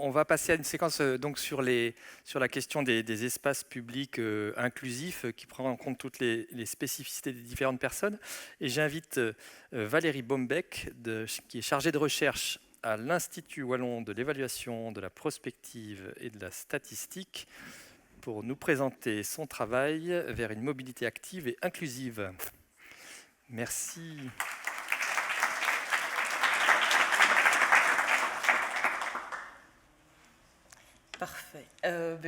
on va passer à une séquence donc sur la question des espaces publics inclusifs qui prend en compte toutes les spécificités des différentes personnes. Et j'invite Valérie Bombeck, qui est chargée de recherche à l'Institut Wallon de l'évaluation, de la prospective et de la statistique, pour nous présenter son travail vers une mobilité active et inclusive. Merci. Parfait.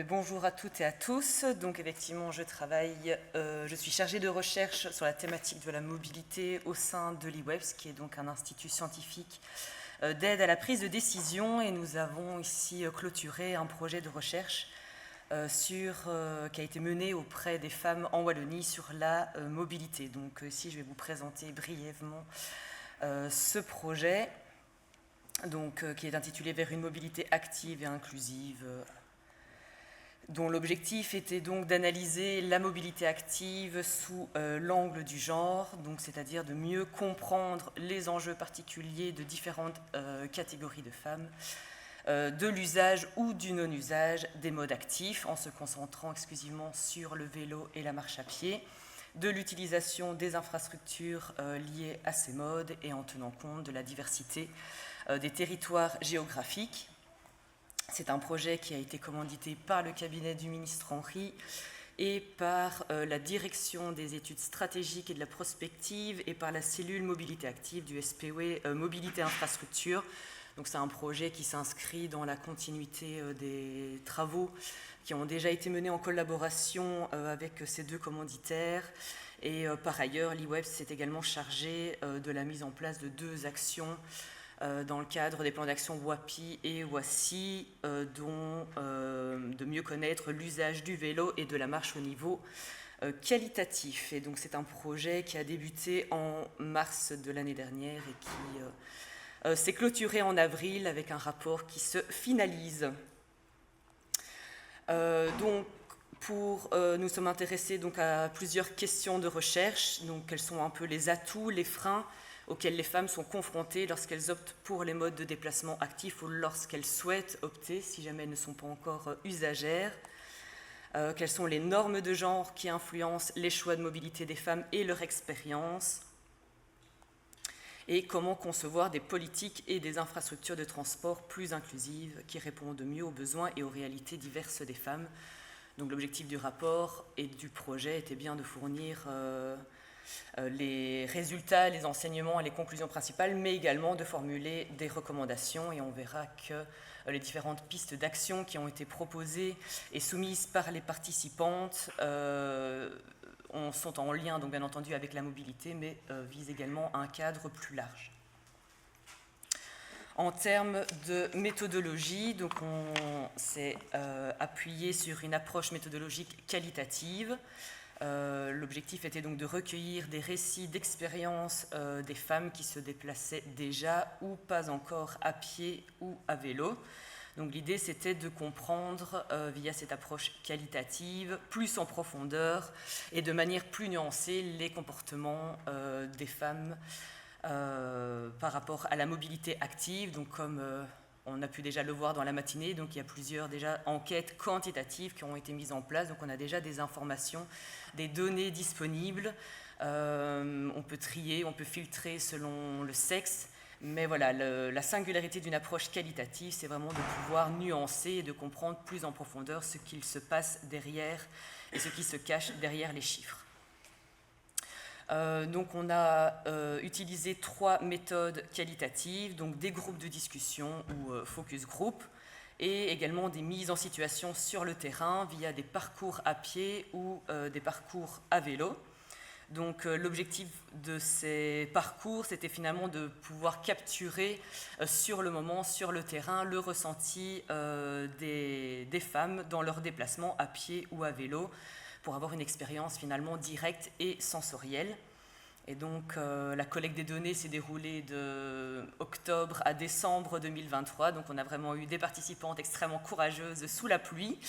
Bonjour à toutes et à tous. Donc effectivement, je suis chargée de recherche sur la thématique de la mobilité au sein de l'IWEPS, qui est donc un institut scientifique d'aide à la prise de décision. Et nous avons ici clôturé un projet de recherche qui a été mené auprès des femmes en Wallonie sur la mobilité. Donc ici, je vais vous présenter brièvement ce projet. Donc, qui est intitulé « Vers une mobilité active et inclusive », dont l'objectif était donc d'analyser la mobilité active sous l'angle du genre, donc c'est-à-dire de mieux comprendre les enjeux particuliers de différentes catégories de femmes, de l'usage ou du non-usage des modes actifs, en se concentrant exclusivement sur le vélo et la marche à pied, de l'utilisation des infrastructures liées à ces modes et en tenant compte de la diversité des territoires géographiques. C'est un projet qui a été commandité par le cabinet du ministre Henry et par la direction des études stratégiques et de la prospective et par la cellule mobilité active du SPW Mobilité Infrastructure. Donc c'est un projet qui s'inscrit dans la continuité des travaux qui ont déjà été menés en collaboration avec ces deux commanditaires. Et par ailleurs, l'IWEPS s'est également chargé de la mise en place de deux actions dans le cadre des plans d'action WAPI et WASI, dont de mieux connaître l'usage du vélo et de la marche au niveau qualitatif. Et donc c'est un projet qui a débuté en mars de l'année dernière et qui s'est clôturé en avril avec un rapport qui se finalise. Nous sommes intéressés donc à plusieurs questions de recherche. Donc quels sont un peu les atouts, les freins auxquelles les femmes sont confrontées lorsqu'elles optent pour les modes de déplacement actifs ou lorsqu'elles souhaitent opter, si jamais elles ne sont pas encore usagères. Quelles sont les normes de genre qui influencent les choix de mobilité des femmes et leur expérience. Et comment concevoir des politiques et des infrastructures de transport plus inclusives qui répondent mieux aux besoins et aux réalités diverses des femmes. Donc l'objectif du rapport et du projet était bien de fournir les résultats, les enseignements et les conclusions principales, mais également de formuler des recommandations. Et on verra que les différentes pistes d'action qui ont été proposées et soumises par les participantes sont en lien, donc bien entendu, avec la mobilité, mais visent également un cadre plus large. En termes de méthodologie, donc on s'est appuyé sur une approche méthodologique qualitative. L'objectif était donc de recueillir des récits d'expérience des femmes qui se déplaçaient déjà ou pas encore à pied ou à vélo. Donc l'idée, c'était de comprendre via cette approche qualitative, plus en profondeur et de manière plus nuancée, les comportements des femmes par rapport à la mobilité active. Donc comme on a pu déjà le voir dans la matinée, donc il y a plusieurs déjà enquêtes quantitatives qui ont été mises en place. Donc on a déjà des informations, des données disponibles. On peut trier, on peut filtrer selon le sexe. Mais voilà, la singularité d'une approche qualitative, c'est vraiment de pouvoir nuancer et de comprendre plus en profondeur ce qu'il se passe derrière et ce qui se cache derrière les chiffres. Donc on a utilisé 3 méthodes qualitatives, donc des groupes de discussion ou focus group, et également des mises en situation sur le terrain via des parcours à pied ou des parcours à vélo. Donc l'objectif de ces parcours, c'était finalement de pouvoir capturer sur le moment, sur le terrain, le ressenti des femmes dans leur déplacement à pied ou à vélo, pour avoir une expérience finalement directe et sensorielle. Et donc la collecte des données s'est déroulée de octobre à décembre 2023, donc on a vraiment eu des participantes extrêmement courageuses sous la pluie.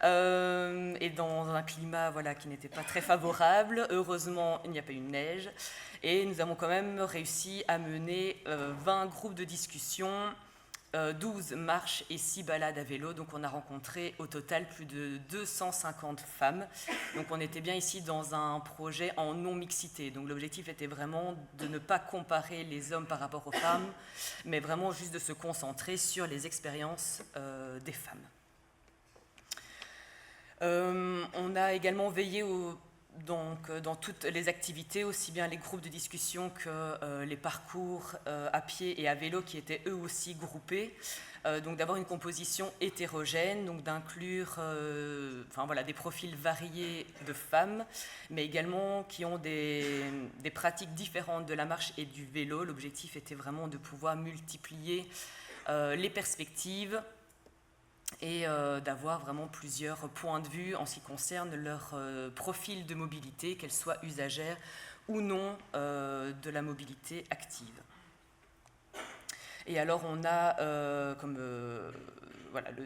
Et dans un climat qui n'était pas très favorable. Heureusement, il n'y a pas eu de neige. Et nous avons quand même réussi à mener 20 groupes de discussion 12 marches et 6 balades à vélo. Donc on a rencontré au total plus de 250 femmes. Donc on était bien ici dans un projet en non-mixité. Donc l'objectif était vraiment de ne pas comparer les hommes par rapport aux femmes, mais vraiment juste de se concentrer sur les expériences des femmes. On a également veillé dans toutes les activités, aussi bien les groupes de discussion que les parcours à pied et à vélo qui étaient eux aussi groupés, donc d'avoir une composition hétérogène, donc d'inclure des profils variés de femmes, mais également qui ont des pratiques différentes de la marche et du vélo. L'objectif était vraiment de pouvoir multiplier les perspectives et d'avoir vraiment plusieurs points de vue en ce qui concerne leur profil de mobilité, qu'elle soit usagère ou non de la mobilité active. Et alors on a, le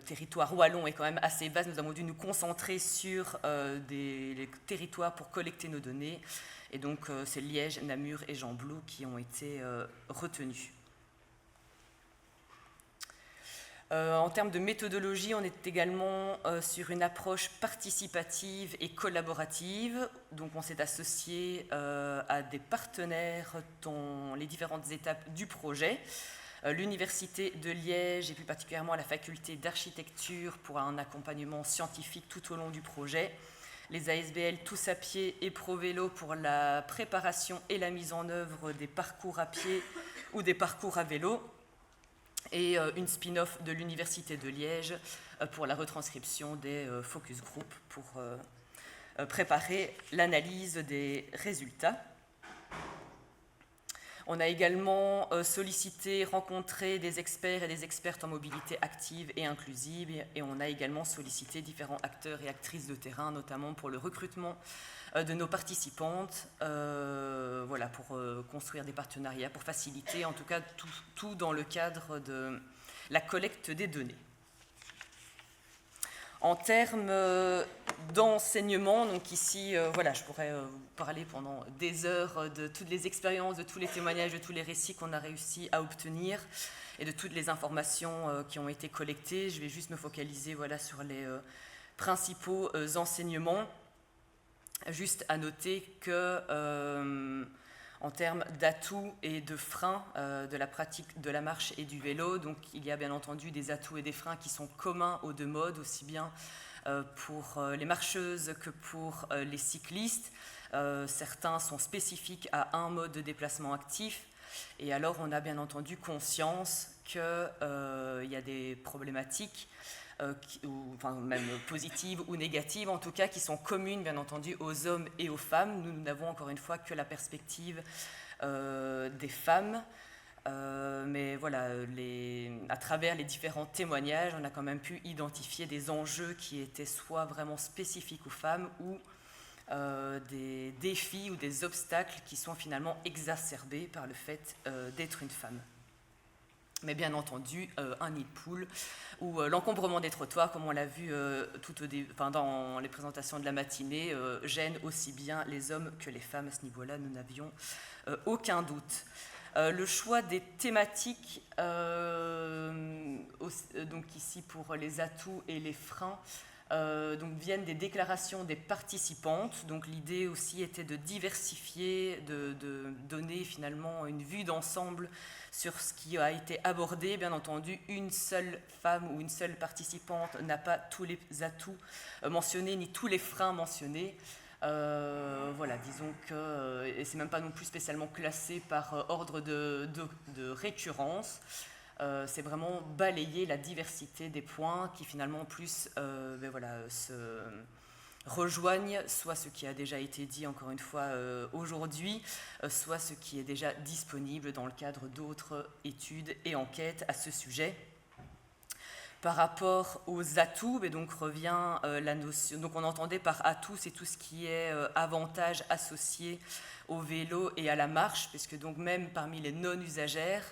territoire wallon est quand même assez vaste, nous avons dû nous concentrer sur les territoires pour collecter nos données, et donc c'est Liège, Namur et Gembloux qui ont été retenus. En termes de méthodologie, on est également sur une approche participative et collaborative. Donc on s'est associé à des partenaires dans les différentes étapes du projet. L'Université de Liège et plus particulièrement la faculté d'architecture pour un accompagnement scientifique tout au long du projet. Les ASBL Tous à pied et ProVélo pour la préparation et la mise en œuvre des parcours à pied ou des parcours à vélo. Et une spin-off de l'Université de Liège pour la retranscription des focus group pour préparer l'analyse des résultats. On a également sollicité, rencontré des experts et des expertes en mobilité active et inclusive, et on a également sollicité différents acteurs et actrices de terrain, notamment pour le recrutement de nos participantes, pour construire des partenariats, pour faciliter en tout cas tout dans le cadre de la collecte des données. En termes d'enseignement, donc ici, je pourrais vous parler pendant des heures de toutes les expériences, de tous les témoignages, de tous les récits qu'on a réussi à obtenir et de toutes les informations qui ont été collectées. Je vais juste me focaliser sur les principaux enseignements. Juste à noter que, en termes d'atouts et de freins de la pratique de la marche et du vélo, donc il y a bien entendu des atouts et des freins qui sont communs aux deux modes, aussi bien pour les marcheuses que pour les cyclistes. Certains sont spécifiques à un mode de déplacement actif, et alors on a bien entendu conscience qu'il y a des problématiques même positives ou négatives, en tout cas qui sont communes bien entendu aux hommes et aux femmes. Nous n'avons encore une fois que la perspective des femmes, mais à travers les différents témoignages, on a quand même pu identifier des enjeux qui étaient soit vraiment spécifiques aux femmes ou des défis ou des obstacles qui sont finalement exacerbés par le fait d'être une femme. Mais bien entendu, un nid de poule ou l'encombrement des trottoirs, comme on l'a vu dans les présentations de la matinée, gêne aussi bien les hommes que les femmes. À ce niveau-là, nous n'avions aucun doute. Le choix des thématiques, donc ici pour les atouts et les freins, viennent des déclarations des participantes. Donc l'idée aussi était de diversifier, de donner finalement une vue d'ensemble sur ce qui a été abordé. Bien entendu, une seule femme ou une seule participante n'a pas tous les atouts mentionnés ni tous les freins mentionnés. Disons que et c'est même pas non plus spécialement classé par ordre de récurrence. C'est vraiment balayer la diversité des points qui finalement en plus se rejoignent, soit ce qui a déjà été dit encore une fois aujourd'hui, soit ce qui est déjà disponible dans le cadre d'autres études et enquêtes à ce sujet. Par rapport aux atouts, donc revient la notion. Donc on entendait par atout, c'est tout ce qui est avantage associé au vélo et à la marche, puisque donc même parmi les non-usagères,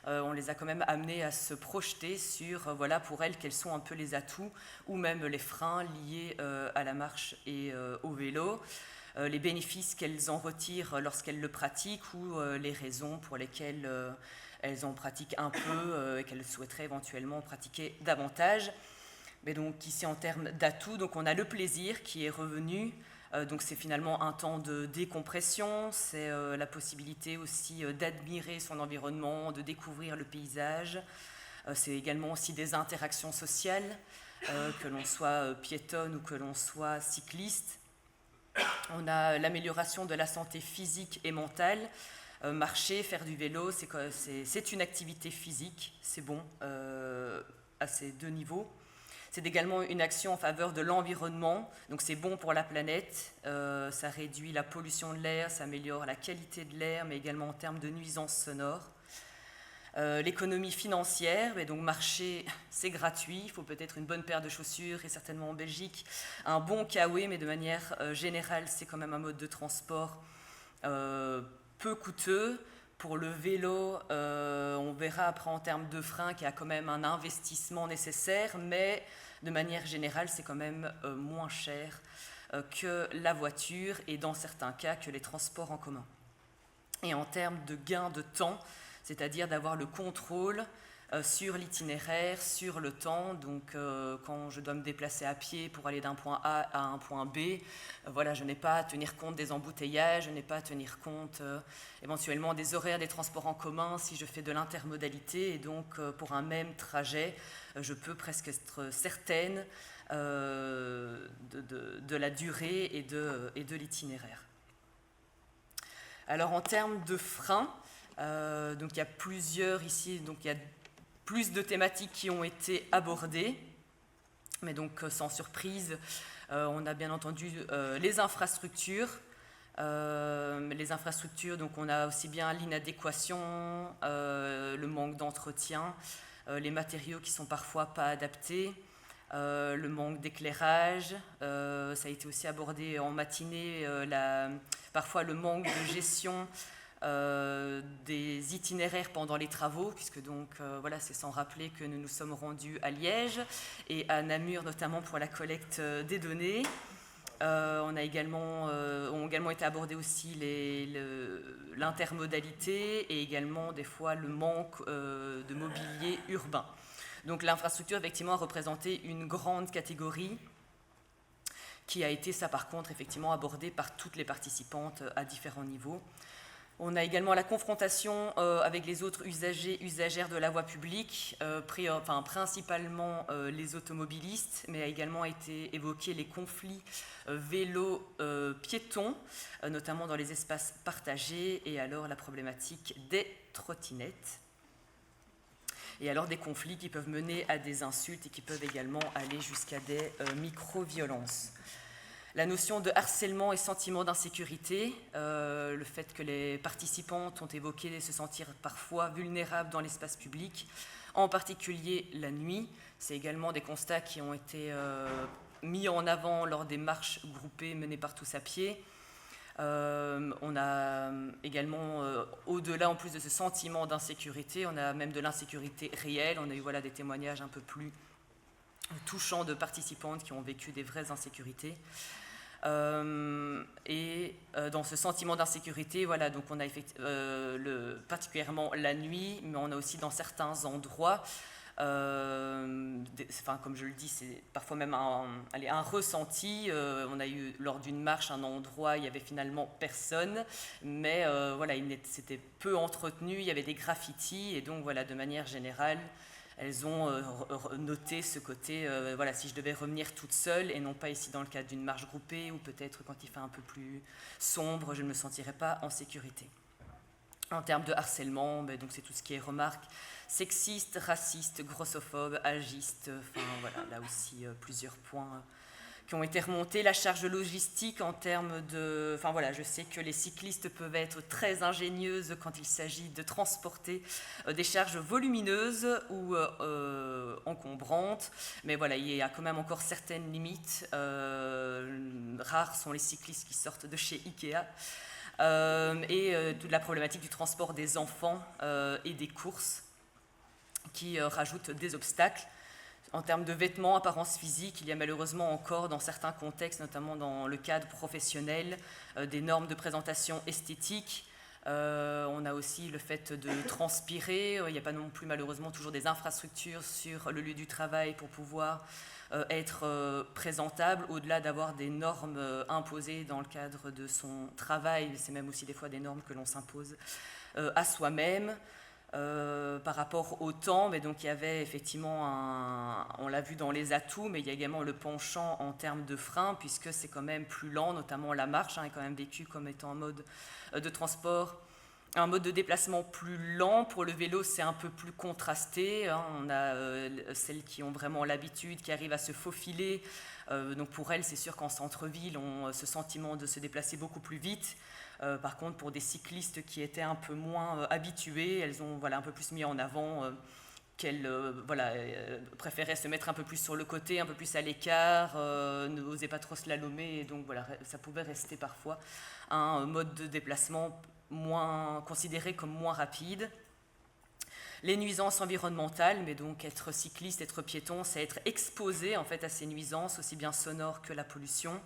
on les a quand même amenées à se projeter sur, pour elles, quels sont un peu les atouts ou même les freins liés à la marche et au vélo, les bénéfices qu'elles en retirent lorsqu'elles le pratiquent ou les raisons pour lesquelles elles en pratiquent un peu et qu'elles souhaiteraient éventuellement pratiquer davantage. Mais donc ici, en termes d'atouts, donc on a le plaisir qui est revenu. Donc c'est finalement un temps de décompression, c'est la possibilité aussi d'admirer son environnement, de découvrir le paysage. C'est également aussi des interactions sociales, que l'on soit piétonne ou que l'on soit cycliste. On a l'amélioration de la santé physique et mentale. Marcher, faire du vélo, c'est une activité physique, c'est bon à ces deux niveaux. C'est également une action en faveur de l'environnement, donc c'est bon pour la planète, ça réduit la pollution de l'air, ça améliore la qualité de l'air, mais également en termes de nuisances sonores. L'économie financière, mais donc marcher, c'est gratuit, il faut peut-être une bonne paire de chaussures, et certainement en Belgique, un bon kawaii, mais de manière générale, c'est quand même un mode de transport peu coûteux. Pour le vélo, on verra après en termes de frein qu'il y a quand même un investissement nécessaire, mais de manière générale, c'est quand même moins cher que la voiture et dans certains cas que les transports en commun. Et en termes de gain de temps, c'est-à-dire d'avoir le contrôle sur l'itinéraire, sur le temps, donc quand je dois me déplacer à pied pour aller d'un point A à un point B, voilà, je n'ai pas à tenir compte des embouteillages, je n'ai pas à tenir compte éventuellement des horaires des transports en commun si je fais de l'intermodalité, et donc pour un même trajet, je peux presque être certaine de la durée et de l'itinéraire. Alors en termes de freins, donc il y a plusieurs ici, donc il y a plus de thématiques qui ont été abordées, mais donc sans surprise, on a bien entendu les infrastructures. Donc on a aussi bien l'inadéquation, le manque d'entretien, les matériaux qui sont parfois pas adaptés, le manque d'éclairage, ça a été aussi abordé en matinée, parfois le manque de gestion des itinéraires pendant les travaux, puisque donc voilà, c'est sans rappeler que nous nous sommes rendus à Liège et à Namur notamment pour la collecte des données. Ont également été abordés aussi l'intermodalité et également des fois le manque de mobilier urbain. Donc l'infrastructure effectivement a représenté une grande catégorie qui a été, ça par contre, effectivement abordée par toutes les participantes à différents niveaux. On a également la confrontation avec les autres usagers, usagères de la voie publique, principalement les automobilistes, mais a également été évoqué les conflits vélo-piétons, notamment dans les espaces partagés, et alors la problématique des trottinettes. Et alors des conflits qui peuvent mener à des insultes et qui peuvent également aller jusqu'à des micro-violences. La notion de harcèlement et sentiment d'insécurité, le fait que les participantes ont évoqué se sentir parfois vulnérables dans l'espace public, en particulier la nuit. C'est également des constats qui ont été mis en avant lors des marches groupées menées par Tous à pied. On a également, au-delà en plus de ce sentiment d'insécurité, on a même de l'insécurité réelle. On a eu des témoignages un peu plus touchants de participantes qui ont vécu des vraies insécurités. Dans ce sentiment d'insécurité, donc on a particulièrement la nuit, mais on a aussi dans certains endroits, comme je le dis, c'est parfois même un ressenti. On a eu lors d'une marche un endroit, il n'y avait finalement personne, mais c'était peu entretenu, il y avait des graffitis, et donc de manière générale, elles ont noté ce côté, si je devais revenir toute seule, et non pas ici dans le cadre d'une marche groupée, ou peut-être quand il fait un peu plus sombre, je ne me sentirais pas en sécurité. En termes de harcèlement, donc c'est tout ce qui est remarques sexistes, racistes, grossophobes, agistes, là aussi plusieurs points qui ont été remontés. La charge logistique en termes de... je sais que les cyclistes peuvent être très ingénieuses quand il s'agit de transporter des charges volumineuses ou encombrantes, mais il y a quand même encore certaines limites. Rares sont les cyclistes qui sortent de chez Ikea. Toute la problématique du transport des enfants et des courses qui rajoutent des obstacles. En termes de vêtements, apparence physique, il y a malheureusement encore dans certains contextes, notamment dans le cadre professionnel, des normes de présentation esthétique On a aussi le fait de transpirer. Il n'y a pas non plus malheureusement toujours des infrastructures sur le lieu du travail pour pouvoir être présentable, au-delà d'avoir des normes imposées dans le cadre de son travail. C'est même aussi des fois des normes que l'on s'impose à soi-même. Par rapport au temps, mais donc il y avait effectivement on l'a vu dans les atouts, mais il y a également le penchant en termes de frein, puisque c'est quand même plus lent, notamment la marche est quand même vécue comme étant un mode de transport, un mode de déplacement plus lent. Pour le vélo, c'est un peu plus contrasté. On a celles qui ont vraiment l'habitude, qui arrivent à se faufiler. Donc pour elles, c'est sûr qu'en centre-ville, on a ce sentiment de se déplacer beaucoup plus vite. Par contre, pour des cyclistes qui étaient un peu moins habitués, elles ont un peu plus mis en avant qu'elles préféraient se mettre un peu plus sur le côté, un peu plus à l'écart, n'osaient pas trop slalomer, et donc ça pouvait rester parfois un mode de déplacement considéré comme moins rapide. Les nuisances environnementales, mais donc être cycliste, être piéton, c'est être exposé en fait à ces nuisances, aussi bien sonores que la pollution,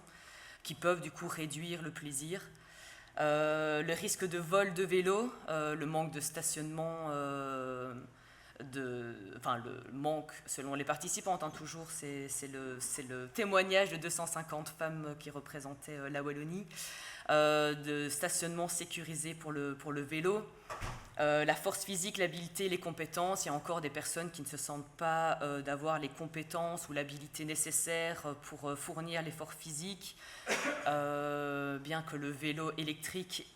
qui peuvent du coup réduire le plaisir. Le risque de vol de vélo, le manque de stationnement, le manque selon les participantes, toujours, c'est le témoignage de 250 femmes qui représentaient la Wallonie, de stationnement sécurisé pour le vélo. La force physique, l'habileté, les compétences. Il y a encore des personnes qui ne se sentent pas d'avoir les compétences ou l'habilité nécessaire pour fournir l'effort physique, bien que le vélo électrique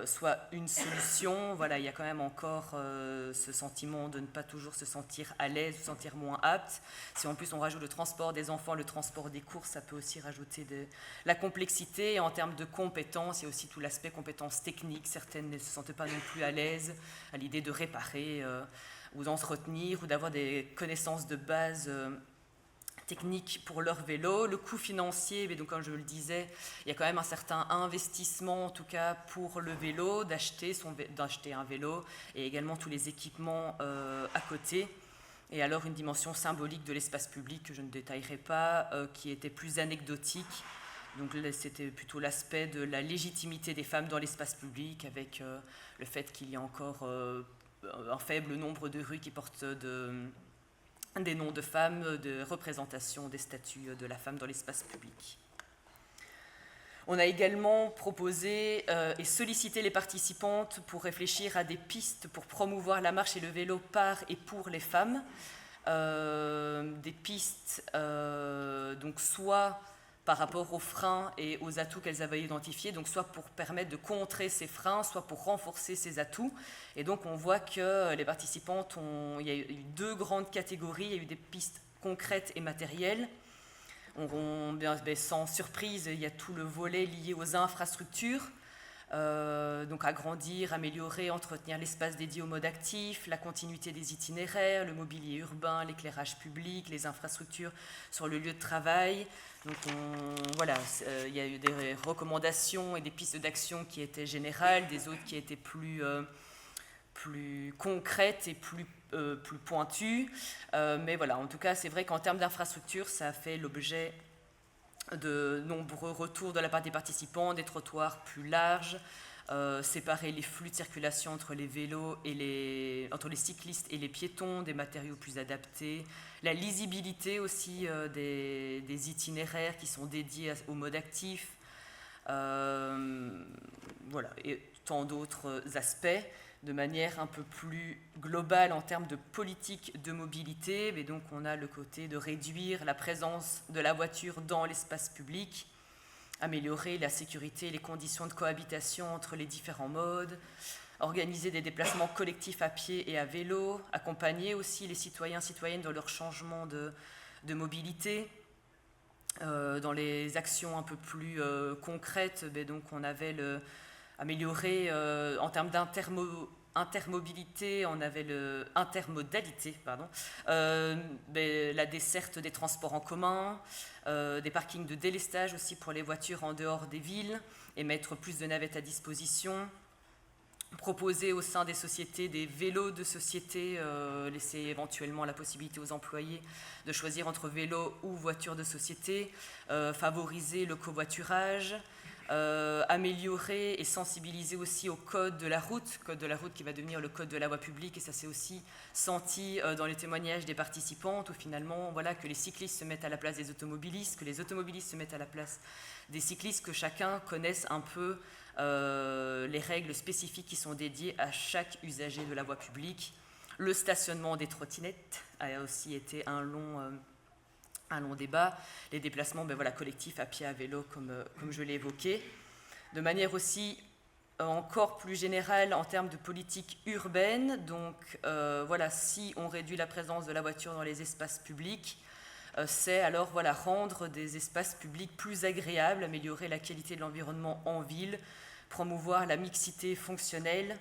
soit une solution. Il y a quand même encore ce sentiment de ne pas toujours se sentir à l'aise, se sentir moins apte. Si en plus on rajoute le transport des enfants, le transport des courses, ça peut aussi rajouter de la complexité. Et en termes de compétences, il y a aussi tout l'aspect compétences techniques. Certaines ne se sentent pas non plus à l'aise à l'idée de réparer ou d'entretenir ou d'avoir des connaissances de base techniques pour leur vélo. Le coût financier, mais donc comme je le disais, il y a quand même un certain investissement en tout cas pour le vélo, d'acheter un vélo et également tous les équipements à côté. Et alors une dimension symbolique de l'espace public que je ne détaillerai pas, qui était plus anecdotique. Donc c'était plutôt l'aspect de la légitimité des femmes dans l'espace public, avec le fait qu'il y a encore un faible nombre de rues qui portent des noms de femmes, de représentation des statuts de la femme dans l'espace public. On a également proposé et sollicité les participantes pour réfléchir à des pistes pour promouvoir la marche et le vélo par et pour les femmes. Des pistes, donc soit par rapport aux freins et aux atouts qu'elles avaient identifiés, donc soit pour permettre de contrer ces freins, soit pour renforcer ces atouts. Et donc on voit que les participantes, il y a eu deux grandes catégories, il y a eu des pistes concrètes et matérielles. Sans surprise, il y a tout le volet lié aux infrastructures, donc agrandir, améliorer, entretenir l'espace dédié au mode actif, la continuité des itinéraires, le mobilier urbain, l'éclairage public, les infrastructures sur le lieu de travail. Donc il y a eu des recommandations et des pistes d'action qui étaient générales, des autres qui étaient plus concrètes et plus pointues. Mais en tout cas, c'est vrai qu'en termes d'infrastructure, ça a fait l'objet de nombreux retours de la part des participants, des trottoirs plus larges, séparer les flux de circulation entre les vélos entre les cyclistes et les piétons, des matériaux plus adaptés, la lisibilité aussi des itinéraires qui sont dédiés au mode actif, et tant d'autres aspects, de manière un peu plus globale en termes de politique de mobilité. Mais donc on a le côté de réduire la présence de la voiture dans l'espace public, améliorer la sécurité et les conditions de cohabitation entre les différents modes, organiser des déplacements collectifs à pied et à vélo, accompagner aussi les citoyens, citoyennes dans leur changement de mobilité. Dans les actions un peu plus concrètes, donc on avait améliorer en termes d'intermobilité, on avait intermodalité, la desserte des transports en commun, des parkings de délestage aussi pour les voitures en dehors des villes, et mettre plus de navettes à disposition, proposer au sein des sociétés des vélos de société, laisser éventuellement la possibilité aux employés de choisir entre vélo ou voiture de société, favoriser le covoiturage, améliorer et sensibiliser aussi au code de la route qui va devenir le code de la voie publique, et ça s'est aussi senti dans les témoignages des participantes, où finalement, voilà, que les cyclistes se mettent à la place des automobilistes, que les automobilistes se mettent à la place des cyclistes, que chacun connaisse un peu les règles spécifiques qui sont dédiées à chaque usager de la voie publique. Le stationnement des trottinettes a aussi été un long débat, les déplacements collectifs à pied, à vélo, comme je l'ai évoqué. De manière aussi encore plus générale en termes de politique urbaine, donc si on réduit la présence de la voiture dans les espaces publics, c'est alors rendre des espaces publics plus agréables, améliorer la qualité de l'environnement en ville, promouvoir la mixité fonctionnelle,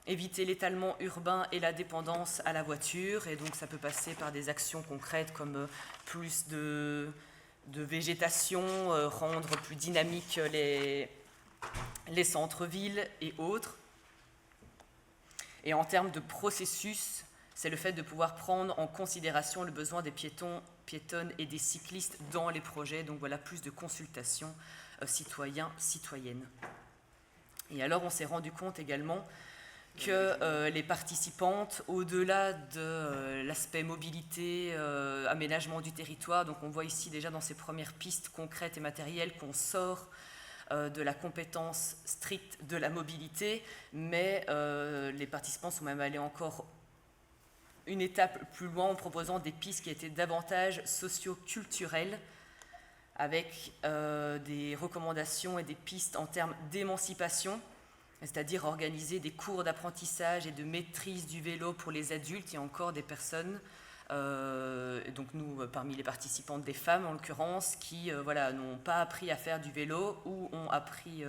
éviter l'étalement urbain et la dépendance à la voiture. Et donc ça peut passer par des actions concrètes comme plus de végétation, rendre plus dynamiques les centres-villes et autres. Et en termes de processus, c'est le fait de pouvoir prendre en considération le besoin des piétonnes et des cyclistes dans les projets. Donc voilà, plus de consultations citoyennes. Et alors on s'est rendu compte également que les participantes, au-delà de l'aspect mobilité, aménagement du territoire, donc on voit ici déjà dans ces premières pistes concrètes et matérielles qu'on sort de la compétence stricte de la mobilité, mais les participants sont même allés encore une étape plus loin en proposant des pistes qui étaient davantage socio-culturelles, avec des recommandations et des pistes en termes d'émancipation, c'est-à-dire organiser des cours d'apprentissage et de maîtrise du vélo pour les adultes. Il y a encore des personnes, donc nous, parmi les participantes, des femmes en l'occurrence, qui n'ont pas appris à faire du vélo ou ont appris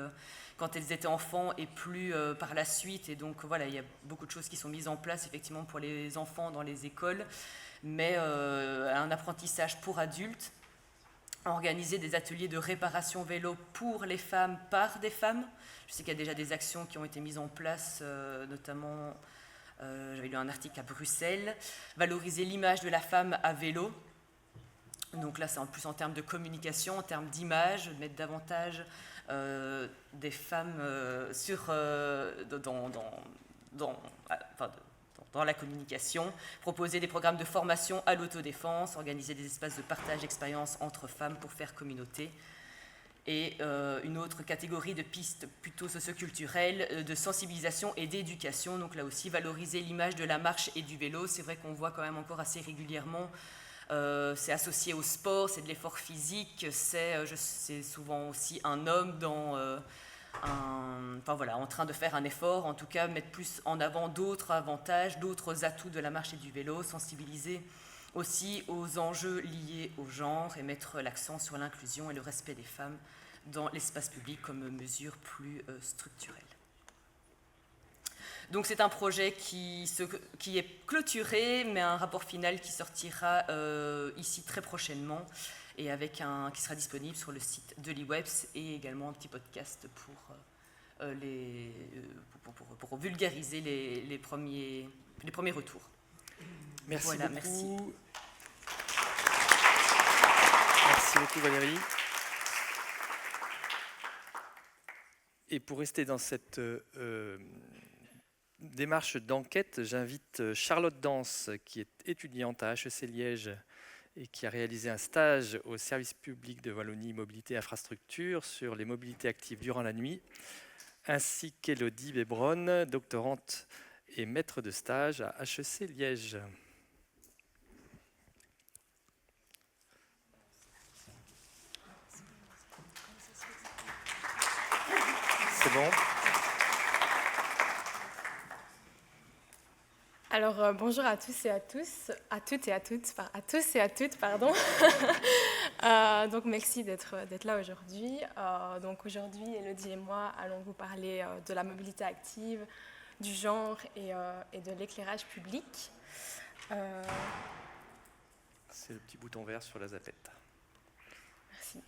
quand elles étaient enfants et plus par la suite. Et donc il y a beaucoup de choses qui sont mises en place effectivement pour les enfants dans les écoles, mais un apprentissage pour adultes, organiser des ateliers de réparation vélo pour les femmes par des femmes. Je sais qu'il y a déjà des actions qui ont été mises en place, notamment, j'avais lu un article à Bruxelles, valoriser l'image de la femme à vélo. Donc là, c'est en plus en termes de communication, en termes d'image, mettre davantage des femmes dans la communication, proposer des programmes de formation à l'autodéfense, organiser des espaces de partage d'expériences entre femmes pour faire communauté. Et une autre catégorie de pistes plutôt socioculturelles, de sensibilisation et d'éducation. Donc là aussi, valoriser l'image de la marche et du vélo. C'est vrai qu'on voit quand même encore assez régulièrement, c'est associé au sport, c'est de l'effort physique, c'est souvent aussi un homme en train de faire un effort, en tout cas mettre plus en avant d'autres avantages, d'autres atouts de la marche et du vélo, sensibiliser aussi aux enjeux liés au genre et mettre l'accent sur l'inclusion et le respect des femmes dans l'espace public comme mesure plus structurelle. Donc c'est un projet qui est clôturé, mais un rapport final qui sortira ici très prochainement et qui sera disponible sur le site de l'E-Webs et également un petit podcast pour vulgariser les premiers retours. Merci voilà, beaucoup. Merci. Merci beaucoup Valérie. Et pour rester dans cette démarche d'enquête, j'invite Charlotte Danse, qui est étudiante à HEC Liège et qui a réalisé un stage au service public de Wallonie Mobilité et Infrastructure sur les mobilités actives durant la nuit, ainsi qu'Élodie Bébron, doctorante et maître de stage à HEC Liège. C'est bon ? Alors, bonjour à tous et à tous, à toutes et à toutes, à tous et à toutes, pardon. Donc, merci d'être là aujourd'hui. Donc, aujourd'hui, Élodie et moi allons vous parler de la mobilité active, du genre et de l'éclairage public. C'est le petit bouton vert sur la zapette. Merci.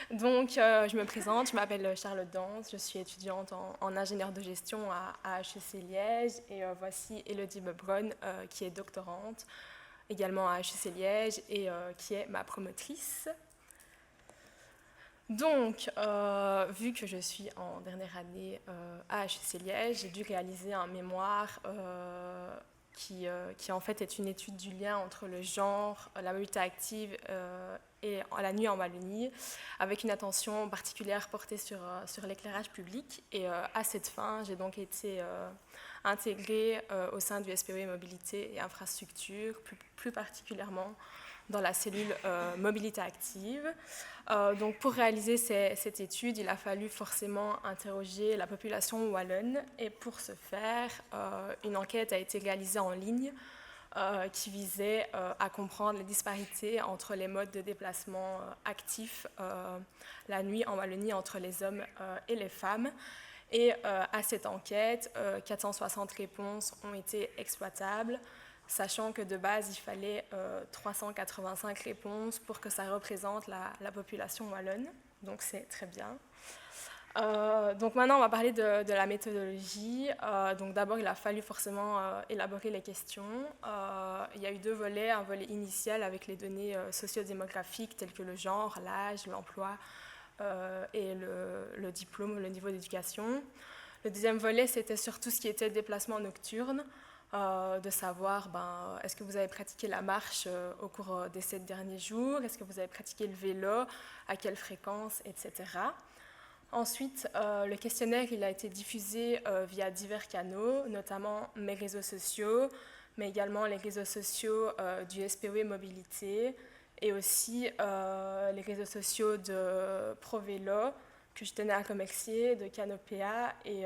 Donc, je me présente, je m'appelle Charlotte Danse, je suis étudiante en ingénieur de gestion à HEC Liège et voici Élodie Bébron qui est doctorante également à HEC Liège et qui est ma promotrice. Donc, vu que je suis en dernière année à HEC Liège, j'ai dû réaliser un mémoire qui en fait est une étude du lien entre le genre, la mobilité active et la nuit en Wallonie, avec une attention particulière portée sur l'éclairage public. Et à cette fin, j'ai donc été intégrée au sein du SPOE Mobilité et Infrastructure, plus particulièrement dans la cellule mobilité active. Donc pour réaliser cette étude, il a fallu forcément interroger la population wallonne, et pour ce faire, une enquête a été réalisée en ligne qui visait à comprendre les disparités entre les modes de déplacement actifs la nuit en Wallonie entre les hommes et les femmes. Et à cette enquête, 460 réponses ont été exploitables, sachant que de base, il fallait 385 réponses pour que ça représente la population wallonne. Donc c'est très bien. Donc maintenant, on va parler de la méthodologie. Donc d'abord, il a fallu forcément élaborer les questions. Il y a eu deux volets. Un volet initial avec les données sociodémographiques telles que le genre, l'âge, l'emploi et le diplôme, le niveau d'éducation. Le deuxième volet, c'était sur tout ce qui était déplacement nocturne. De savoir, est-ce que vous avez pratiqué la marche au cours des 7 derniers jours, est-ce que vous avez pratiqué le vélo, à quelle fréquence, etc. Ensuite, le questionnaire il a été diffusé via divers canaux, notamment mes réseaux sociaux, mais également les réseaux sociaux du SPOE Mobilité et aussi les réseaux sociaux de ProVélo, que je tenais à remercier, de Canopéa et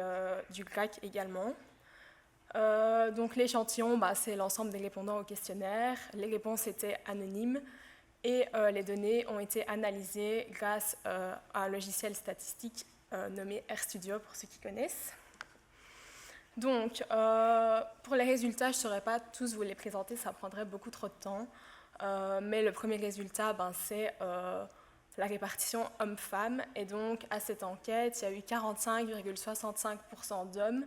du GRAC également. Donc l'échantillon, c'est l'ensemble des répondants au questionnaire. Les réponses étaient anonymes et les données ont été analysées grâce à un logiciel statistique nommé RStudio, pour ceux qui connaissent. Donc, pour les résultats, je ne saurais pas tous vous les présenter, ça prendrait beaucoup trop de temps. Mais le premier résultat, c'est la répartition homme-femme. Et donc, à cette enquête, il y a eu 45,65% d'hommes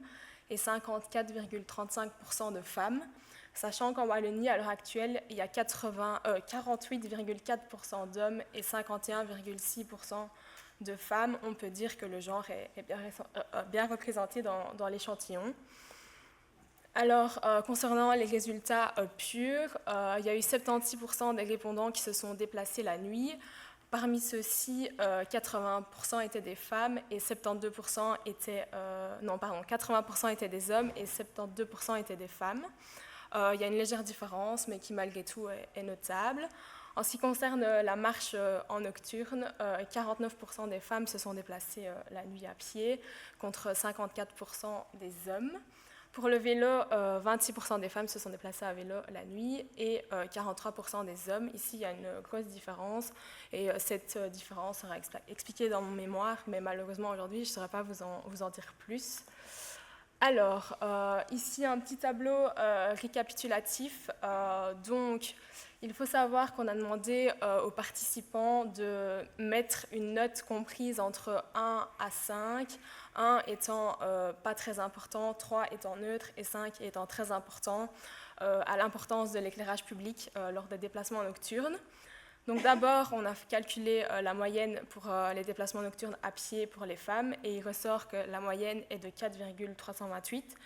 et 54,35% de femmes, sachant qu'en Wallonie, à l'heure actuelle, il y a 48,4% d'hommes et 51,6% de femmes. On peut dire que le genre est bien représenté dans l'échantillon. Alors, concernant les résultats purs, il y a eu 76% des répondants qui se sont déplacés la nuit. Parmi ceux-ci, 80% étaient des femmes et 80% étaient des hommes et 72% étaient des femmes. Il y a une légère différence, mais qui malgré tout est notable. En ce qui concerne la marche en nocturne, 49% des femmes se sont déplacées la nuit à pied, contre 54% des hommes. Pour le vélo, 26% des femmes se sont déplacées à vélo la nuit et 43% des hommes. Ici, il y a une grosse différence et cette différence sera expliquée dans mon mémoire, mais malheureusement aujourd'hui, je ne saurais pas vous en dire plus. Alors, ici, un petit tableau récapitulatif. Donc, il faut savoir qu'on a demandé aux participants de mettre une note comprise entre 1 à 5, 1 étant pas très important, 3 étant neutre et 5 étant très important, à l'importance de l'éclairage public lors des déplacements nocturnes. Donc d'abord, on a calculé la moyenne pour les déplacements nocturnes à pied pour les femmes et il ressort que la moyenne est de 4,328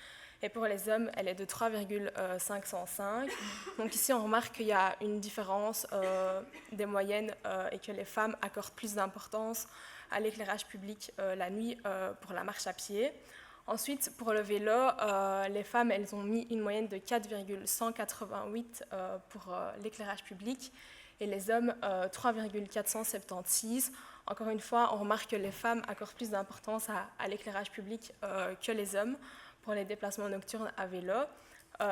et pour les hommes, elle est de 3,505. Donc ici, on remarque qu'il y a une différence des moyennes et que les femmes accordent plus d'importance à l'éclairage public la nuit pour la marche à pied. Ensuite, pour le vélo, les femmes, elles ont mis une moyenne de 4,188 pour l'éclairage public et les hommes 3,476. Encore une fois, on remarque que les femmes accordent plus d'importance à l'éclairage public que les hommes pour les déplacements nocturnes à vélo.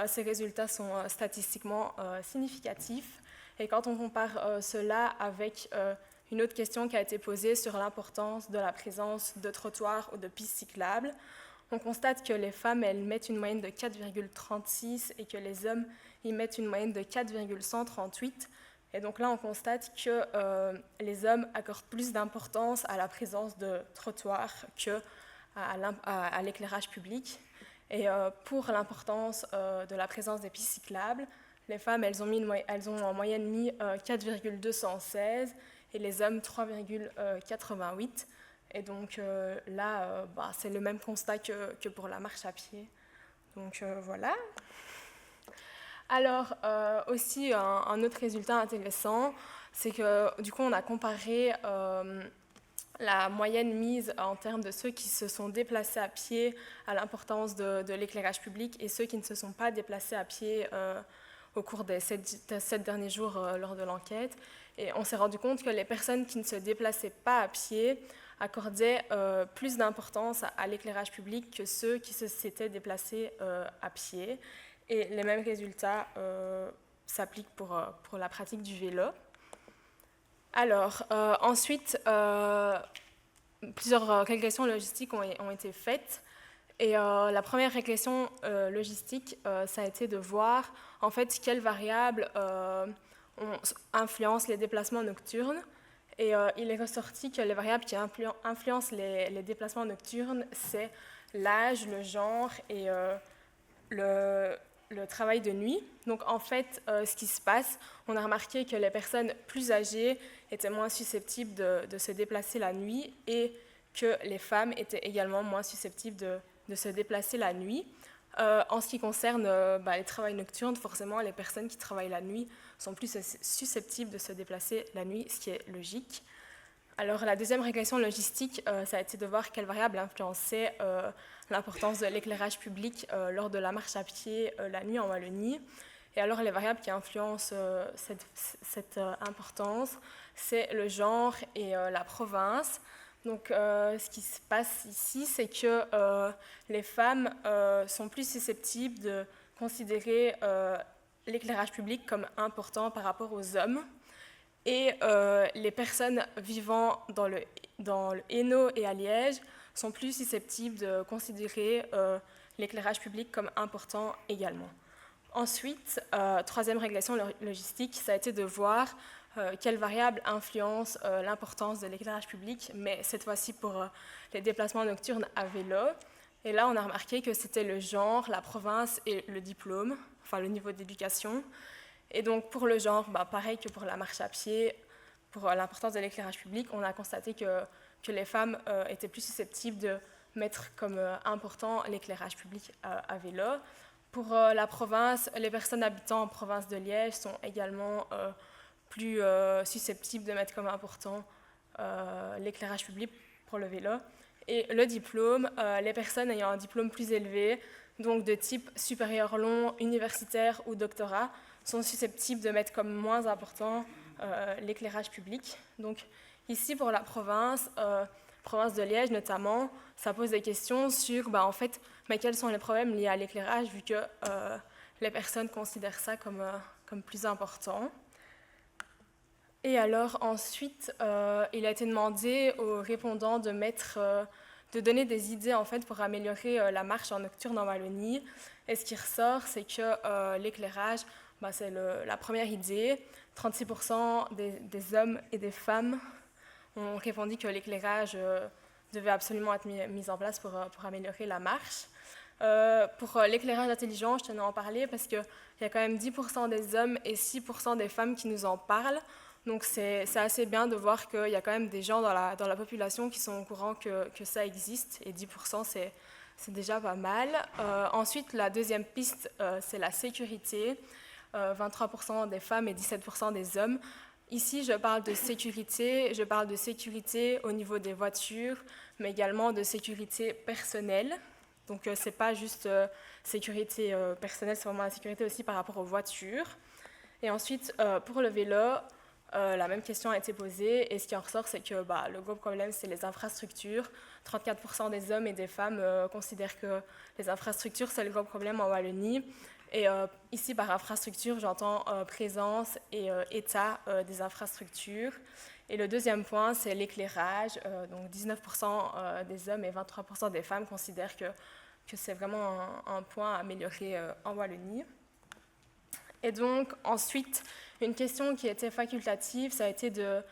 Ces résultats sont statistiquement significatifs. Et quand on compare cela avec une autre question qui a été posée sur l'importance de la présence de trottoirs ou de pistes cyclables, on constate que les femmes, elles mettent une moyenne de 4,36 et que les hommes, ils mettent une moyenne de 4,138. Et donc là, on constate que les hommes accordent plus d'importance à la présence de trottoirs qu'à l'éclairage public. Et pour l'importance de la présence des pistes cyclables, les femmes, elles ont en moyenne mis 4,216 et les hommes 3,88. Et donc là, c'est le même constat que pour la marche à pied. Donc voilà. Alors aussi un autre résultat intéressant, c'est que du coup on a comparé la moyenne mise en termes de ceux qui se sont déplacés à pied à l'importance de l'éclairage public et ceux qui ne se sont pas déplacés à pied au cours des 7 derniers jours lors de l'enquête. Et on s'est rendu compte que les personnes qui ne se déplaçaient pas à pied accordaient plus d'importance à l'éclairage public que ceux qui s'étaient déplacés à pied. Et les mêmes résultats s'appliquent pour la pratique du vélo. Alors, ensuite, plusieurs régressions logistiques ont été faites. Et la première régression logistique, ça a été de voir en fait quelles variables influencent les déplacements nocturnes. Et il est ressorti que les variables qui influencent les déplacements nocturnes, c'est l'âge, le genre et le travail de nuit. Donc en fait, ce qui se passe, on a remarqué que les personnes plus âgées étaient moins susceptibles de se déplacer la nuit et que les femmes étaient également moins susceptibles de se déplacer la nuit. En ce qui concerne les travails nocturnes, forcément, les personnes qui travaillent la nuit sont plus susceptibles de se déplacer la nuit, ce qui est logique. Alors, la deuxième régression logistique, ça a été de voir quelles variables influençaient l'importance de l'éclairage public lors de la marche à pied la nuit en Wallonie. Et alors, les variables qui influencent cette importance, c'est le genre et la province. Donc, ce qui se passe ici, c'est que les femmes sont plus susceptibles de considérer l'éclairage public comme important par rapport aux hommes. Et les personnes vivant dans le Hainaut et à Liège sont plus susceptibles de considérer l'éclairage public comme important également. Ensuite, troisième régression logistique, ça a été de voir quelles variables influencent l'importance de l'éclairage public, mais cette fois-ci pour les déplacements nocturnes à vélo. Et là, on a remarqué que c'était le genre, la province et le diplôme, enfin le niveau d'éducation. Et donc pour le genre, pareil que pour la marche à pied, pour l'importance de l'éclairage public, on a constaté que les femmes étaient plus susceptibles de mettre comme important l'éclairage public à vélo. Pour la province, les personnes habitant en province de Liège sont également plus susceptibles de mettre comme important l'éclairage public pour le vélo. Et le diplôme, les personnes ayant un diplôme plus élevé, donc de type supérieur long, universitaire ou doctorat, sont susceptibles de mettre comme moins important l'éclairage public. Donc ici, pour la province de Liège notamment, ça pose des questions sur, en fait, mais quels sont les problèmes liés à l'éclairage, vu que les personnes considèrent ça comme plus important. Et alors ensuite, il a été demandé aux répondants de donner des idées en fait, pour améliorer la marche en nocturne en Wallonie. Et ce qui ressort, c'est que l'éclairage, c'est la première idée. 36% des hommes et des femmes ont répondu que l'éclairage devait absolument être mis en place pour améliorer la marche. Pour l'éclairage intelligent, je tenais à en parler parce qu'il y a quand même 10% des hommes et 6% des femmes qui nous en parlent. Donc c'est assez bien de voir qu'il y a quand même des gens dans la population qui sont au courant que ça existe, et 10% c'est déjà pas mal. Ensuite, la deuxième piste, c'est la sécurité. 23% des femmes et 17% des hommes. Ici, je parle de sécurité au niveau des voitures, mais également de sécurité personnelle. Donc ce n'est pas juste sécurité personnelle, c'est vraiment la sécurité aussi par rapport aux voitures. Et ensuite, pour le vélo, la même question a été posée, et ce qui en ressort, c'est que le gros problème, c'est les infrastructures. 34% des hommes et des femmes considèrent que les infrastructures, c'est le gros problème en Wallonie. Et ici, par infrastructure, j'entends présence et état des infrastructures. Et le deuxième point, c'est l'éclairage. Donc 19% des hommes et 23% des femmes considèrent que c'est vraiment un point à améliorer en Wallonie. Et donc, ensuite, une question qui était facultative, ça a été de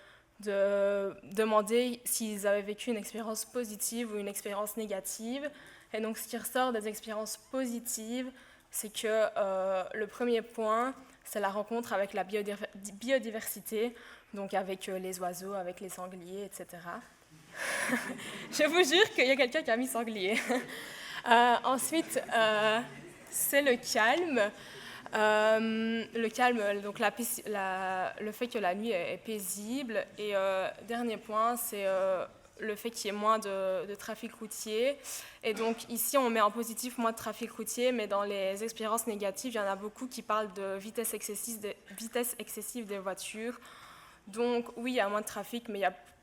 demander s'ils avaient vécu une expérience positive ou une expérience négative. Et donc, ce qui ressort des expériences positives, c'est que le premier point, c'est la rencontre avec la biodiversité, donc avec les oiseaux, avec les sangliers, etc. Je vous jure qu'il y a quelqu'un qui a mis sanglier. Ensuite, c'est le calme. Le calme, donc le fait que la nuit est paisible. Et dernier point, c'est le fait qu'il y ait moins de trafic routier. Et donc ici, on met en positif moins de trafic routier, mais dans les expériences négatives, il y en a beaucoup qui parlent de vitesse excessive des voitures. Donc oui, il y a moins de trafic, mais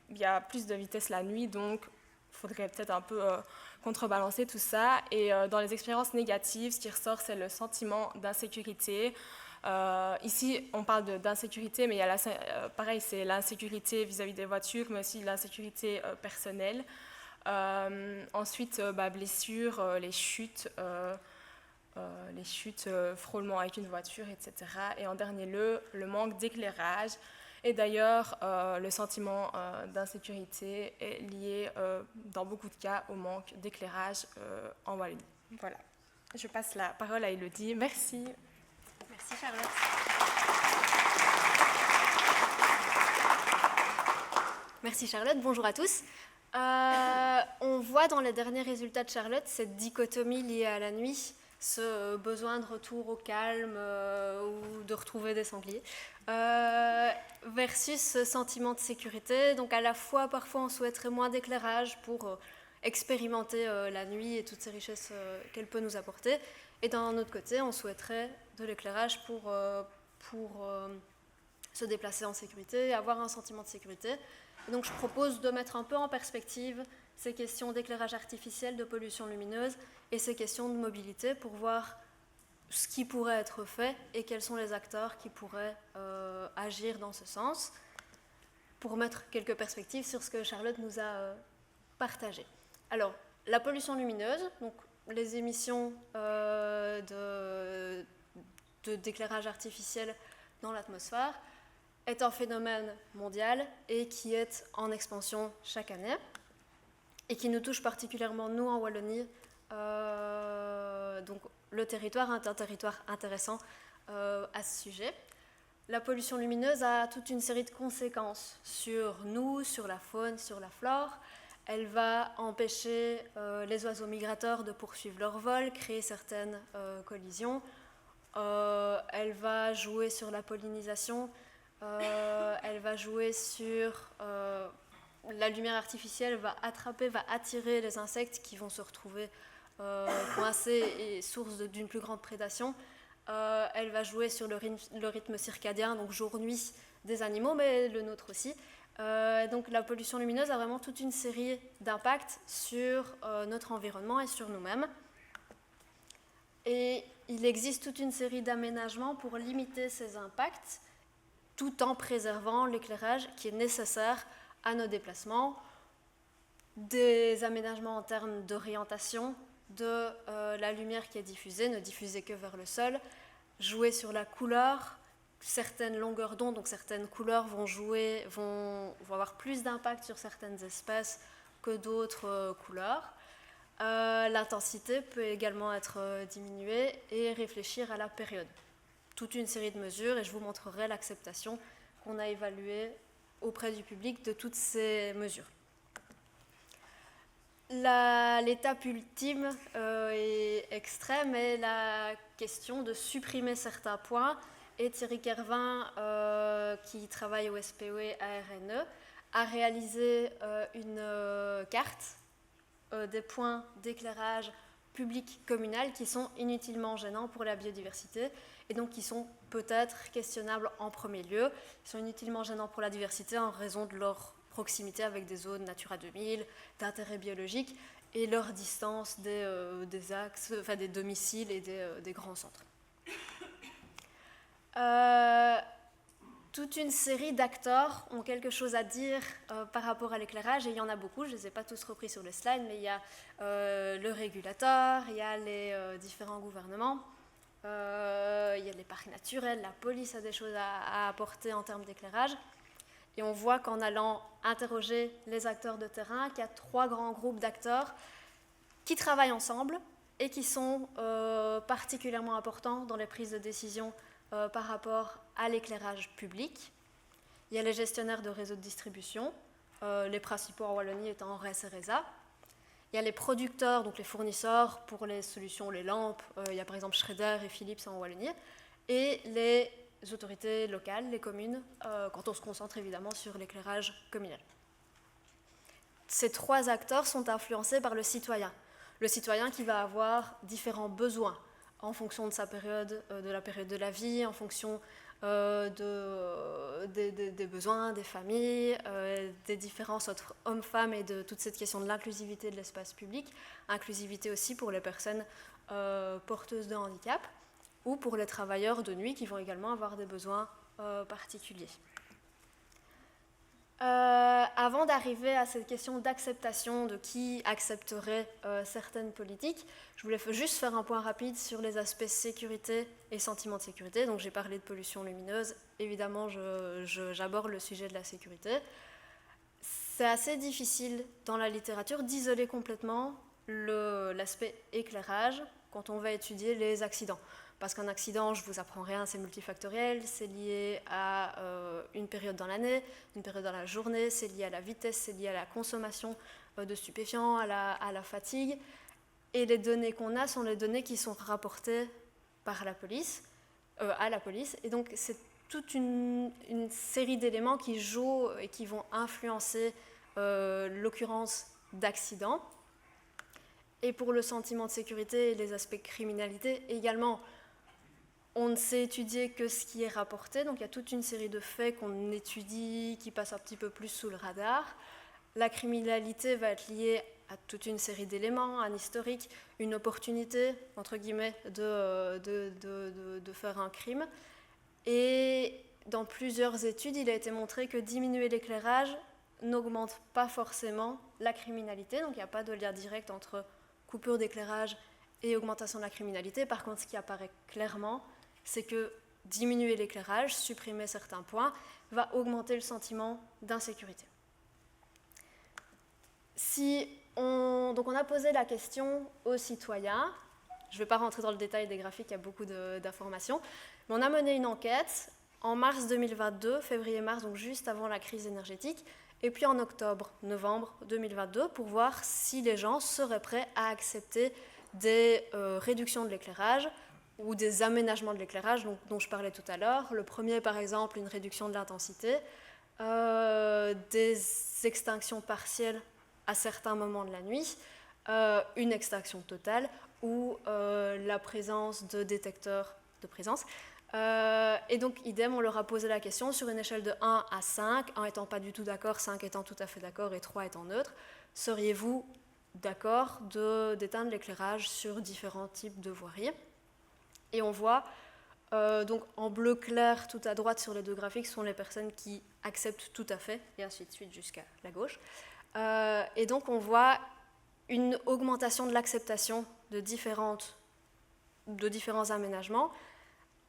il y a plus de vitesse la nuit, donc il faudrait peut-être un peu contrebalancer tout ça. Et dans les expériences négatives, ce qui ressort, c'est le sentiment d'insécurité. Ici, on parle d'insécurité, mais il y a pareil, c'est l'insécurité vis-à-vis des voitures, mais aussi l'insécurité personnelle. Ensuite, blessures, les chutes, frôlement avec une voiture, etc. Et en dernier lieu, le manque d'éclairage. Et d'ailleurs, le sentiment d'insécurité est lié, dans beaucoup de cas, au manque d'éclairage en Wallonie. Voilà. Je passe la parole à Élodie. Merci. Merci Charlotte. Merci Charlotte, bonjour à tous. On voit dans les derniers résultats de Charlotte cette dichotomie liée à la nuit, ce besoin de retour au calme ou de retrouver des sangliers, versus ce sentiment de sécurité. Donc à la fois, parfois on souhaiterait moins d'éclairage pour expérimenter la nuit et toutes ces richesses qu'elle peut nous apporter. Et d'un autre côté, on souhaiterait de l'éclairage pour se déplacer en sécurité et avoir un sentiment de sécurité. Et donc je propose de mettre un peu en perspective ces questions d'éclairage artificiel, de pollution lumineuse et ces questions de mobilité pour voir ce qui pourrait être fait et quels sont les acteurs qui pourraient agir dans ce sens, pour mettre quelques perspectives sur ce que Charlotte nous a partagé. Alors, la pollution lumineuse, donc les émissions d'éclairage artificiel dans l'atmosphère, est un phénomène mondial et qui est en expansion chaque année et qui nous touche particulièrement, nous, en Wallonie. Donc, le territoire est un territoire intéressant à ce sujet. La pollution lumineuse a toute une série de conséquences sur nous, sur la faune, sur la flore. Elle va empêcher les oiseaux migrateurs de poursuivre leur vol, créer certaines collisions. Elle va jouer sur la pollinisation. Elle va jouer sur... la lumière artificielle va attirer les insectes qui vont se retrouver coincés et source d'une plus grande prédation. Elle va jouer sur le rythme circadien, donc jour-nuit des animaux, mais le nôtre aussi. Donc la pollution lumineuse a vraiment toute une série d'impacts sur notre environnement et sur nous-mêmes. Et il existe toute une série d'aménagements pour limiter ces impacts, tout en préservant l'éclairage qui est nécessaire à nos déplacements, des aménagements en termes d'orientation, de la lumière qui est diffusée, ne diffuser que vers le sol, jouer sur la couleur. Certaines longueurs d'onde, donc certaines couleurs vont avoir plus d'impact sur certaines espèces que d'autres couleurs. L'intensité peut également être diminuée et réfléchir à la période. Toute une série de mesures et je vous montrerai l'acceptation qu'on a évaluée auprès du public de toutes ces mesures. L'étape ultime et extrême est la question de supprimer certains points. Et Thierry Kervin, qui travaille au SPOE ARNE, a réalisé une carte des points d'éclairage public communal qui sont inutilement gênants pour la biodiversité et donc qui sont peut-être questionnables en premier lieu. Ils sont inutilement gênants pour la diversité en raison de leur proximité avec des zones Natura 2000, d'intérêt biologique et leur distance des axes, enfin des domiciles et des grands centres. Toute une série d'acteurs ont quelque chose à dire par rapport à l'éclairage et il y en a beaucoup, je ne les ai pas tous repris sur le slide, mais il y a le régulateur, il y a les différents gouvernements, il y a les parcs naturels, la police a des choses à apporter en termes d'éclairage. Et on voit qu'en allant interroger les acteurs de terrain, qu'il y a 3 grands groupes d'acteurs qui travaillent ensemble et qui sont particulièrement importants dans les prises de décision par rapport à l'éclairage public. Il y a les gestionnaires de réseaux de distribution, les principaux en Wallonie étant RES et RESA. Il y a les producteurs, donc les fournisseurs pour les solutions, les lampes. Il y a par exemple Schneider et Philips en Wallonie. Et les autorités locales, les communes, quand on se concentre évidemment sur l'éclairage communal. Ces trois acteurs sont influencés par le citoyen. Le citoyen qui va avoir différents besoins en fonction de sa période, de la période de la vie, en fonction des besoins des familles, des différences entre hommes-femmes et de toute cette question de l'inclusivité de l'espace public, inclusivité aussi pour les personnes porteuses de handicap ou pour les travailleurs de nuit qui vont également avoir des besoins particuliers. Avant d'arriver à cette question d'acceptation, de qui accepterait certaines politiques, je voulais juste faire un point rapide sur les aspects sécurité et sentiment de sécurité. Donc j'ai parlé de pollution lumineuse, évidemment j'aborde le sujet de la sécurité. C'est assez difficile dans la littérature d'isoler complètement l'aspect éclairage quand on va étudier les accidents. Parce qu'un accident, je ne vous apprends rien, c'est multifactoriel, c'est lié à une période dans l'année, une période dans la journée, c'est lié à la vitesse, c'est lié à la consommation de stupéfiants, à la fatigue. Et les données qu'on a sont les données qui sont rapportées par la police, à la police. Et donc c'est toute une série d'éléments qui jouent et qui vont influencer l'occurrence d'accidents. Et pour le sentiment de sécurité et les aspects criminalité également, on ne sait étudier que ce qui est rapporté, donc il y a toute une série de faits qu'on étudie, qui passent un petit peu plus sous le radar. La criminalité va être liée à toute une série d'éléments, un historique, une opportunité, entre guillemets, de faire un crime. Et dans plusieurs études, il a été montré que diminuer l'éclairage n'augmente pas forcément la criminalité, donc il n'y a pas de lien direct entre coupure d'éclairage et augmentation de la criminalité. Par contre, ce qui apparaît clairement, c'est que diminuer l'éclairage, supprimer certains points, va augmenter le sentiment d'insécurité. Donc on a posé la question aux citoyens, je ne vais pas rentrer dans le détail des graphiques, il y a beaucoup d'informations, mais on a mené une enquête en mars 2022, février-mars, donc juste avant la crise énergétique, et puis en octobre-novembre 2022, pour voir si les gens seraient prêts à accepter des réductions de l'éclairage, ou des aménagements de l'éclairage dont je parlais tout à l'heure. Le premier, par exemple, une réduction de l'intensité, des extinctions partielles à certains moments de la nuit, une extinction totale ou la présence de détecteurs de présence. Et donc, idem, on leur a posé la question sur une échelle de 1 à 5, 1 étant pas du tout d'accord, 5 étant tout à fait d'accord et 3 étant neutre. Seriez-vous d'accord d'éteindre l'éclairage sur différents types de voiries ? Et on voit, donc en bleu clair tout à droite sur les deux graphiques, sont les personnes qui acceptent tout à fait, et ainsi de suite jusqu'à la gauche. Et donc on voit une augmentation de l'acceptation de différents aménagements.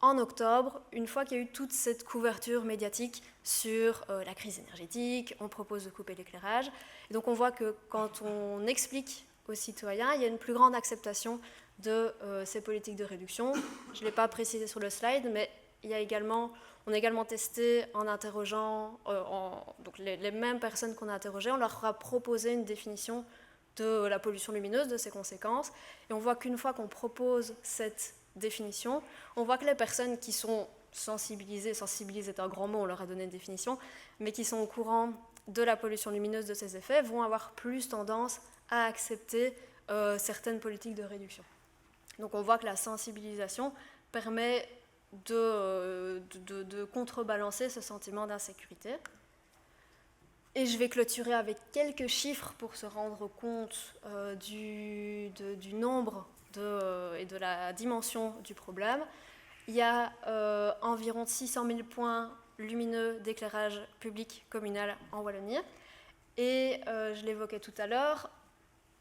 En octobre, une fois qu'il y a eu toute cette couverture médiatique sur la crise énergétique, on propose de couper l'éclairage. Et donc on voit que quand on explique aux citoyens, il y a une plus grande acceptation de ces politiques de réduction. Je ne l'ai pas précisé sur le slide, mais on a également testé en interrogeant donc les mêmes personnes qu'on a interrogées, on leur a proposé une définition de la pollution lumineuse, de ses conséquences, et on voit qu'une fois qu'on propose cette définition, on voit que les personnes qui sont sensibilisées est un grand mot, on leur a donné une définition, mais qui sont au courant de la pollution lumineuse, de ses effets, vont avoir plus tendance à accepter certaines politiques de réduction. Donc on voit que la sensibilisation permet de contrebalancer ce sentiment d'insécurité. Et je vais clôturer avec quelques chiffres pour se rendre compte du nombre et de la dimension du problème. Il y a environ 600 000 points lumineux d'éclairage public communal en Wallonie. Et je l'évoquais tout à l'heure,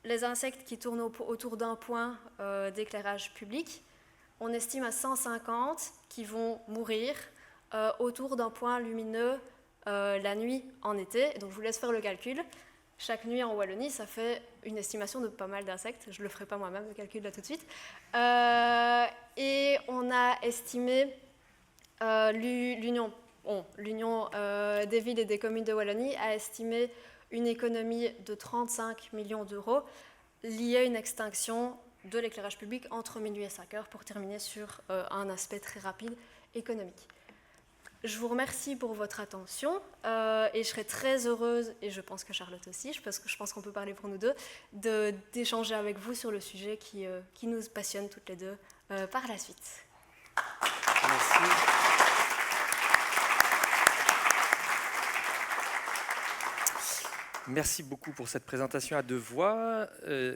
les insectes qui tournent autour d'un point d'éclairage public, on estime à 150 qui vont mourir autour d'un point lumineux la nuit en été. Donc je vous laisse faire le calcul. Chaque nuit en Wallonie, ça fait une estimation de pas mal d'insectes. Je ne le ferai pas moi-même, le calcul là tout de suite. Et on a estimé L'Union des villes et des communes de Wallonie a estimé une économie de 35 millions d'euros liée à une extinction de l'éclairage public entre minuit et 5 heures, pour terminer sur un aspect très rapide économique. Je vous remercie pour votre attention et je serai très heureuse, et je pense que Charlotte aussi, je pense qu'on peut parler pour nous deux, d'échanger avec vous sur le sujet qui nous passionne toutes les deux par la suite. Merci. Merci beaucoup pour cette présentation à deux voix.